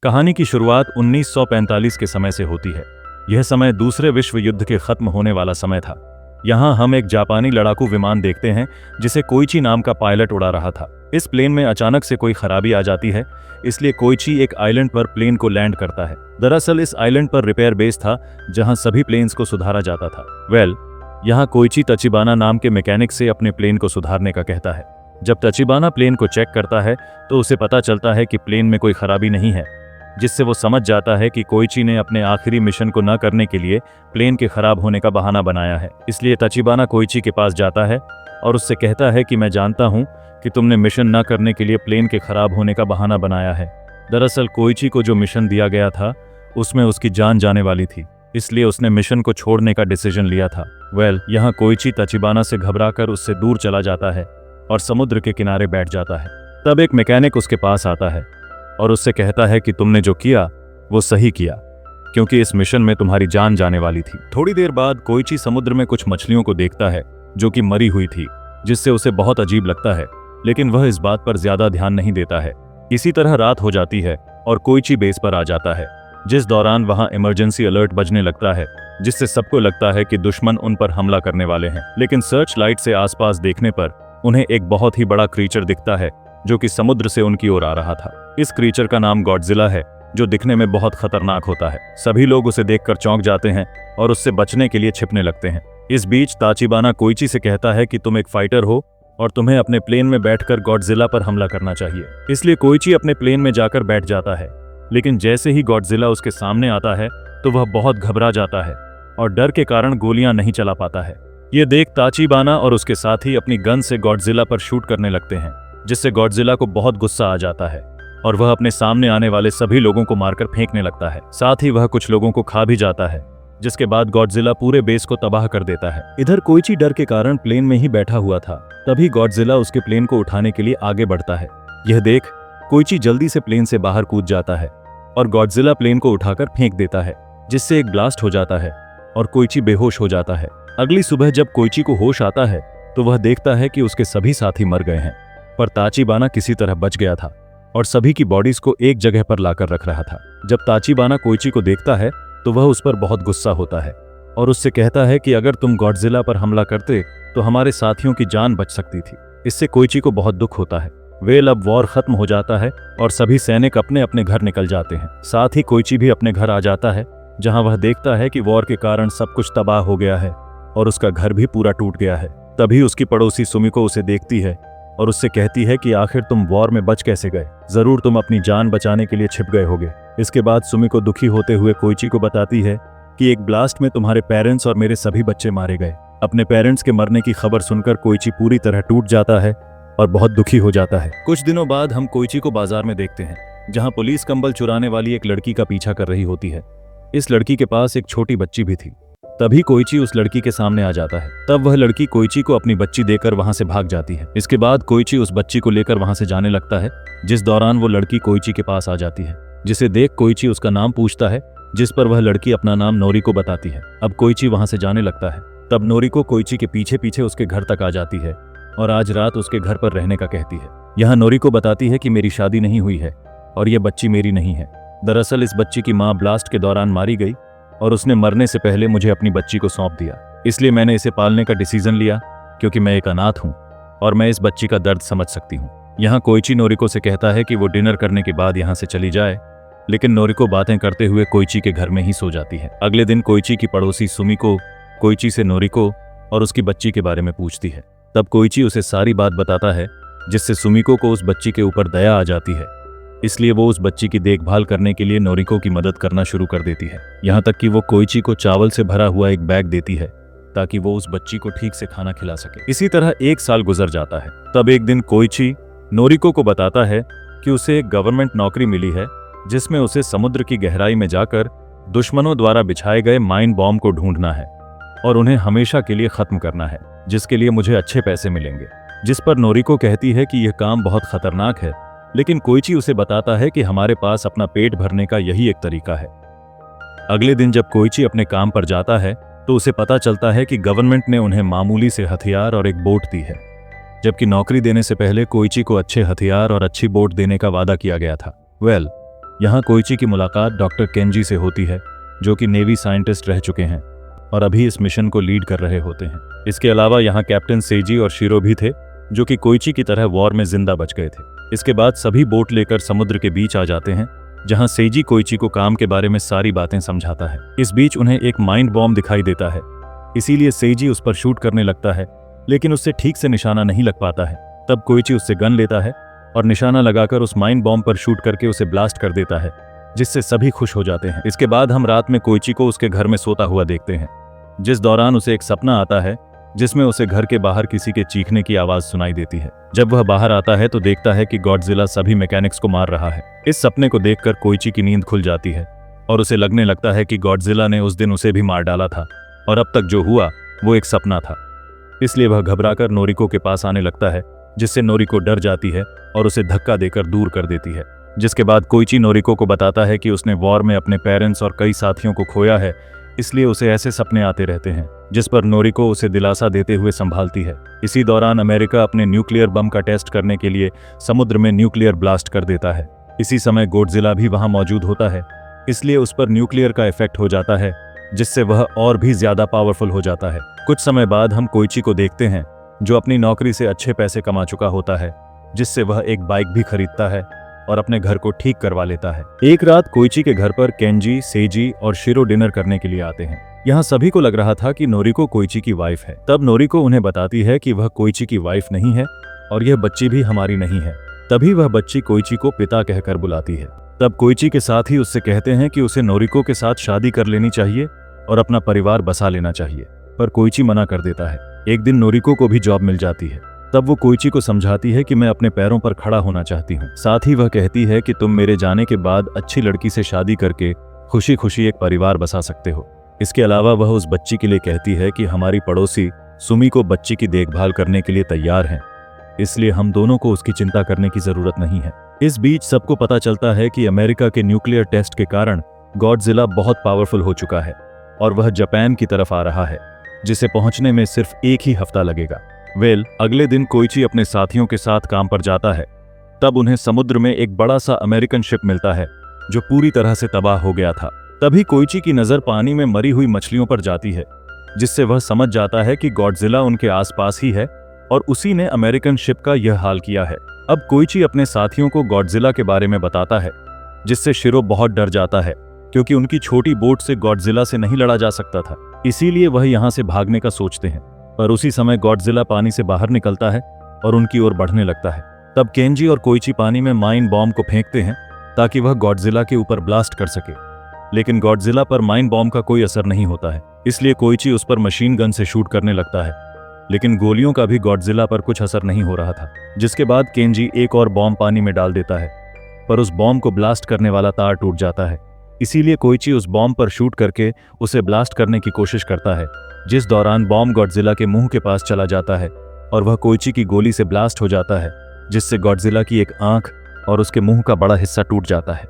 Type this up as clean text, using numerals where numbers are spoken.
कहानी की शुरुआत 1945 के समय से होती है। यह समय दूसरे विश्व युद्ध के खत्म होने वाला समय था। यहाँ हम एक जापानी लड़ाकू विमान देखते हैं जिसे कोइची नाम का पायलट उड़ा रहा था। इस प्लेन में अचानक से कोई खराबी आ जाती है, इसलिए कोइची एक आइलैंड पर प्लेन को लैंड करता है। दरअसल इस आइलैंड पर रिपेयर बेस था जहां सभी प्लेन्स को सुधारा जाता था। यहाँ कोइची तचिबाना नाम के मैकेनिक से अपने प्लेन को सुधारने का कहता है। जब तचिबाना प्लेन को चेक करता है तो उसे पता चलता है कि प्लेन में कोई खराबी नहीं है, जिससे वो समझ जाता है कि कोइची ने अपने आखिरी मिशन को न करने के लिए प्लेन के खराब होने का बहाना बनाया है। इसलिए तचिबाना कोइची के पास जाता है और उससे कहता है कि मैं जानता हूं कि तुमने मिशन न करने के लिए प्लेन के खराब होने का बहाना बनाया है। दरअसल कोइची को जो मिशन दिया गया था उसमें उसकी जान जाने वाली थी, इसलिए उसने मिशन को छोड़ने का डिसीजन लिया था। यहाँ कोइची तचिबाना से घबराकर उससे दूर चला जाता है और समुद्र के किनारे बैठ जाता है। तब एक मैकेनिक उसके पास आता है और उससे कहता है कि तुमने जो किया वो सही किया, क्योंकि इस मिशन में तुम्हारी जान जाने वाली थी। थोड़ी देर बाद कोइची समुद्र में कुछ मछलियों को देखता है जो कि मरी हुई थी, जिससे उसे बहुत अजीब लगता है, लेकिन वह इस बात पर ज्यादा ध्यान नहीं देता है। इसी तरह रात हो जाती है और कोइची बेस पर आ जाता है, जिस दौरान वहां इमरजेंसी अलर्ट बजने लगता है, जिससे सबको लगता है कि दुश्मन उन पर हमला करने वाले हैं। लेकिन सर्च लाइट से आसपास देखने पर उन्हें एक बहुत ही बड़ा क्रीचर दिखता है जो कि समुद्र से उनकी ओर आ रहा था। इस क्रीचर का नाम गॉडजिला है, जो दिखने में बहुत खतरनाक होता है। सभी लोग उसे देखकर चौंक जाते हैं और उससे बचने के लिए छिपने लगते हैं। इस बीच ताचिबाना कोइची से कहता है कि तुम एक फाइटर हो और तुम्हें अपने प्लेन में बैठकर गॉडजिला पर हमला करना चाहिए। इसलिए कोइची अपने प्लेन में जाकर बैठ जाता है, लेकिन जैसे ही गॉडजिला उसके सामने आता है तो वह बहुत घबरा जाता है और डर के कारण गोलियां नहीं चला पाता है। ये देख ताचिबाना और उसके साथी अपनी गन से गॉडजिला पर शूट करने लगते हैं, जिससे गॉडजिला को बहुत गुस्सा आ जाता है और वह अपने सामने आने वाले सभी लोगों को मारकर फेंकने लगता है। साथ ही वह कुछ लोगों को खा भी जाता है, जिसके बाद गॉडजिला पूरे बेस को तबाह कर देता है। इधर कोइची डर के कारण प्लेन में ही बैठा हुआ था। तभी गॉडजिला उसके प्लेन को उठाने के लिए आगे बढ़ता है। यह देख कोइची जल्दी से प्लेन से बाहर कूद जाता है और गॉडजिला प्लेन को उठाकर फेंक देता है, जिससे एक ब्लास्ट हो जाता है और कोइची बेहोश हो जाता है। अगली सुबह जब कोइची को होश आता है तो वह देखता है कि उसके सभी साथी मर गए हैं, पर ताचिबाना किसी तरह बच गया था और सभी की बॉडीज को एक जगह पर लाकर रख रहा था। जब ताचिबाना कोइची को देखता है तो वह उस पर बहुत गुस्सा होता है और उससे कहता है कि अगर तुम गॉडजिला पर हमला करते तो हमारे साथियों की जान बच सकती थी। इससे कोइची को बहुत दुख होता है। अब वॉर खत्म हो जाता है और सभी सैनिक अपने अपने घर निकल जाते हैं। साथ ही कोइची भी अपने घर आ जाता है, जहां वह देखता है कि वॉर के कारण सब कुछ तबाह हो गया है और उसका घर भी पूरा टूट गया है। तभी उसकी पड़ोसी सुमिको उसे देखती है और उससे कहती है कि आखिर तुम वॉर में बच कैसे गए? जरूर तुम अपनी जान बचाने के लिए छिप गए होगे। इसके बाद सुमिको दुखी होते हुए कोइची को बताती है कि एक ब्लास्ट में तुम्हारे पेरेंट्स और मेरे सभी बच्चे मारे गए। अपने पेरेंट्स के मरने की खबर सुनकर कोइची पूरी तरह टूट जाता है और बहुत दुखी हो जाता है। कुछ दिनों बाद हम कोइची को बाजार में देखते हैं, जहां पुलिस कंबल चुराने वाली एक लड़की का पीछा कर रही होती है। इस लड़की के पास एक छोटी बच्ची भी थी। तभी कोइची उस लड़की के सामने आ जाता है। तब वह लड़की कोइची को अपनी बच्ची देकर वहां से भाग जाती है। इसके बाद कोइची उस बच्ची को लेकर वहां से जाने लगता है, जिस दौरान वो लड़की कोइची के पास आ जाती है, जिसे देख कोइची उसका नाम पूछता है, जिस पर वह लड़की अपना नाम नोरिको बताती है। अब कोइची वहां से जाने लगता है। तब नोरिको कोइची के पीछे पीछे उसके घर तक आ जाती है और आज रात उसके घर पर रहने का कहती है। यहाँ नोरिको बताती है कि मेरी शादी नहीं हुई है और यह बच्ची मेरी नहीं है। दरअसल इस बच्ची की माँ ब्लास्ट के दौरान मारी गई और उसने मरने से पहले मुझे अपनी बच्ची को सौंप दिया, इसलिए मैंने इसे पालने का डिसीजन लिया, क्योंकि मैं एक अनाथ हूँ और मैं इस बच्ची का दर्द समझ सकती हूँ। यहाँ कोइची नोरिको से कहता है कि वो डिनर करने के बाद यहाँ से चली जाए, लेकिन नोरिको बातें करते हुए कोइची के घर में ही सो जाती है। अगले दिन कोइची की पड़ोसी सुमिको कोइची से नोरिको और उसकी बच्ची के बारे में पूछती है। तब कोइची उसे सारी बात बताता है, जिससे सुमिको को उस बच्ची के ऊपर दया आ जाती है, इसलिए वो उस बच्ची की देखभाल करने के लिए नोरिको की मदद करना शुरू कर देती है। यहाँ तक कि वो कोइची को चावल से भरा हुआ एक बैग देती है ताकि वो उस बच्ची को ठीक से खाना खिला सके। इसी तरह एक साल गुजर जाता है। तब एक दिन कोइची नोरिको को बताता है कि उसे एक गवर्नमेंट नौकरी मिली है, जिसमें उसे समुद्र की गहराई में जाकर दुश्मनों द्वारा बिछाए गए माइन बॉम्ब को ढूंढना है और उन्हें हमेशा के लिए खत्म करना है, जिसके लिए मुझे अच्छे पैसे मिलेंगे। जिस पर नोरिको कहती है कि यह काम बहुत खतरनाक है, लेकिन कोइची उसे बताता है कि हमारे पास अपना पेट भरने का यही एक तरीका है। अगले दिन जब कोइची अपने काम पर जाता है तो उसे पता चलता है कि गवर्नमेंट ने उन्हें मामूली से हथियार और एक बोट दी है, जबकि नौकरी देने से पहले कोइची को अच्छे हथियार और अच्छी बोट देने का वादा किया गया था। यहाँ कोइची की मुलाकात डॉक्टर केंजी से होती है, जो कि नेवी साइंटिस्ट रह चुके हैं और अभी इस मिशन को लीड कर रहे होते हैं। इसके अलावा यहाँ कैप्टन सेजी और शिरो भी थे, जो कि कोइची की तरह वॉर में जिंदा बच गए थे। इसके बाद सभी बोट लेकर समुद्र के बीच आ जाते हैं, जहाँ सेजी कोइची को काम के बारे में सारी बातें समझाता है। इस बीच उन्हें एक माइंड बॉम्ब दिखाई देता है, इसीलिए सेजी उस पर शूट करने लगता है, लेकिन उससे ठीक से निशाना नहीं लग पाता है। तब कोइची उससे गन लेता है और निशाना लगाकर उस माइंड बॉम्ब पर शूट करके उसे ब्लास्ट कर देता है, जिससे सभी खुश हो जाते हैं। इसके बाद हम रात में कोइची को उसके घर में सोता हुआ देखते हैं, जिस दौरान उसे एक सपना आता है जिसमें उसे घर के बाहर किसी के चीखने की आवाज सुनाई देती है। जब वह बाहर आता है तो देखता है कि गॉडजिला सभी मैकेनिक्स को मार रहा है। इस सपने को देखकर कोइची की नींद खुल जाती है और उसे लगने लगता है कि गॉडजिला ने उस दिन उसे भी मार डाला था और अब तक जो हुआ वो एक सपना था। इसलिए वह घबराकर नोरिको के पास आने लगता है, जिससे नोरिको डर जाती है और उसे धक्का देकर दूर कर देती है। जिसके बाद कोइची नोरिको को बताता है कि उसने वॉर में अपने पेरेंट्स और कई साथियों को खोया है, इसलिए उसे ऐसे सपने आते रहते हैं, जिस पर नोरिको उसे दिलासा देते हुए संभालती है। इसी दौरान अमेरिका अपने न्यूक्लियर बम का टेस्ट करने के लिए समुद्र में न्यूक्लियर ब्लास्ट कर देता है। इसी समय गॉडजिला भी वहां मौजूद होता है, इसलिए उस पर न्यूक्लियर का इफेक्ट हो जाता है, जिससे वह और भी ज्यादा पावरफुल हो जाता है। कुछ समय बाद हम कोइची को देखते हैं, जो अपनी नौकरी से अच्छे पैसे कमा चुका होता है, जिससे वह एक बाइक भी खरीदता है और अपने घर को ठीक करवा लेता है। एक रात कोइची के घर पर केंजी, सेजी और शिरो डिनर करने के लिए आते हैं। यहाँ सभी को लग रहा था कि नोरिको कोइची की वाइफ है। तब नोरिको उन्हें बताती है कि वह कोइची की वाइफ नहीं है और यह बच्ची भी हमारी नहीं है। तभी वह बच्ची कोइची को पिता कहकर बुलाती है। तब कोइची के साथ ही उससे कहते हैं कि उसे नोरिको के साथ शादी कर लेनी चाहिए और अपना परिवार बसा लेना चाहिए, पर कोइची मना कर देता है। एक दिन नोरिको को भी जॉब मिल जाती है। तब वो कोइची को समझाती है कि मैं अपने पैरों पर खड़ा होना चाहती हूँ। साथ ही वह कहती है कि तुम मेरे जाने के बाद अच्छी लड़की से शादी करके खुशी खुशी एक परिवार बसा सकते हो। इसके अलावा वह उस बच्ची के लिए कहती है कि हमारी पड़ोसी सुमी को बच्ची की देखभाल करने के लिए तैयार हैं, इसलिए हम दोनों को उसकी चिंता करने की जरूरत नहीं है। इस बीच सबको पता चलता है कि अमेरिका के न्यूक्लियर टेस्ट के कारण गॉडजिला बहुत पावरफुल हो चुका है और वह जापान की तरफ आ रहा है, जिसे पहुंचने में सिर्फ एक ही हफ्ता लगेगा। अगले दिन कोइची अपने साथियों के साथ काम पर जाता है। तब उन्हें समुद्र में एक बड़ा सा अमेरिकन शिप मिलता है, जो पूरी तरह से तबाह हो गया था। तभी कोइची की नजर पानी में मरी हुई मछलियों पर जाती है, जिससे वह समझ जाता है कि गॉडजिला उनके आसपास ही है और उसी ने अमेरिकन शिप का यह हाल किया है। अब कोइची अपने साथियों को गॉडजिला के बारे में बताता है, जिससे शिरो बहुत डर जाता है, क्योंकि उनकी छोटी बोट से गॉडजिला से नहीं लड़ा जा सकता था। इसीलिए वह यहाँ से भागने का सोचते हैं, पर उसी समय गॉडजिला पानी से बाहर निकलता है और उनकी ओर बढ़ने लगता है। तब केंजी और कोइची पानी में माइन बॉम्ब को फेंकते हैं ताकि वह गॉडजिला के ऊपर ब्लास्ट कर सके, लेकिन गॉडजिला पर माइन बॉम्ब का कोई असर नहीं होता है। इसलिए कोइची उस पर मशीन गन से शूट करने लगता है, लेकिन गोलियों का भी गॉडजिला पर कुछ असर नहीं हो रहा था। जिसके बाद केंजी एक और बॉम्ब पानी में डाल देता है, पर उस बॉम्ब को ब्लास्ट करने वाला तार टूट जाता है। इसीलिए कोइची उस बॉम्ब पर शूट करके उसे ब्लास्ट करने की कोशिश करता है, जिस दौरान बॉम्ब गॉडजिला के मुंह के पास चला जाता है और वह कोइची की गोली से ब्लास्ट हो जाता है, जिससे गॉडजिला की एक आंख और उसके मुंह का बड़ा हिस्सा टूट जाता है।